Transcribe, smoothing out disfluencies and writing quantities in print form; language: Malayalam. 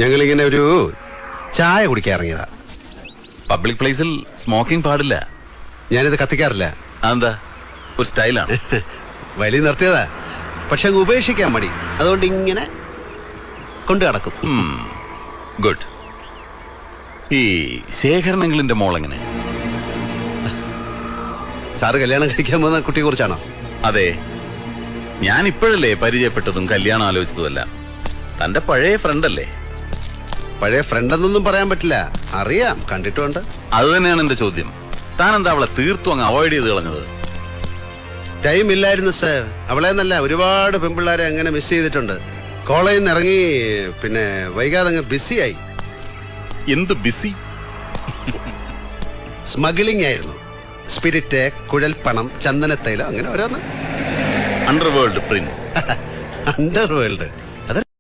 ഞങ്ങളിങ്ങനെ ഒരു ചായ കുടിക്കാൻ ഇറങ്ങിയതാ. പബ്ലിക് പ്ലേസിൽ സ്മോക്കിംഗ് പാടില്ല. ഞാനിത് കത്തിക്കാറില്ല. അതെന്താ? ഒരു സ്റ്റൈലാണ്. വലി നിർത്തിയതാ, പക്ഷെ അങ്ങ് ഉപേക്ഷിക്കാൻ മടി. അതുകൊണ്ട് ഇങ്ങനെ കൊണ്ടു നടക്കും. ഗുഡ്. ഈ ശേഖരനെങ്കിലിന്റെ മോളെങ്ങനെ? സാറ് കല്യാണം കഴിക്കാൻ പോകുന്ന കുട്ടിയെ കുറിച്ചാണോ? അതെ, ഞാൻ ഇപ്പോഴല്ലേ പരിചയപ്പെട്ടതും കല്യാണം ആലോചിച്ചതുമല്ല. തന്റെ പഴയ ഫ്രണ്ടല്ലേ? പഴയ ഫ്രണ്ടെന്നൊന്നും പറയാൻ പറ്റില്ല. അറിയാം, കണ്ടിട്ടുണ്ട്. അത് തന്നെയാണ് എന്റെ ചോദ്യം. താൻ എന്താ അവളെ തീർത്തും അങ്ങ് അവോയ്ഡ് ചെയ്ത് കളഞ്ഞത്? ടൈം ഇല്ലായിരുന്നു സാർ. അവളെ നല്ല ഒരുപാട് പെൺപിള്ളേരെ അങ്ങനെ മിസ് ചെയ്തിട്ടുണ്ട്. കോളേജിൽ നിന്ന് ഇറങ്ങി പിന്നെ വൈകാതെ അങ്ങ് ബിസിയായി. എന്ത് ബിസി? സ്മഗ്ലിംഗ് ആയിരുന്നു. സ്പിരിറ്റ്, കുഴൽപ്പണം, ചന്ദനത്തൈലം, അങ്ങനെ ഓരോന്ന്. Underworld Prince. അണ്ടർവേൾഡ്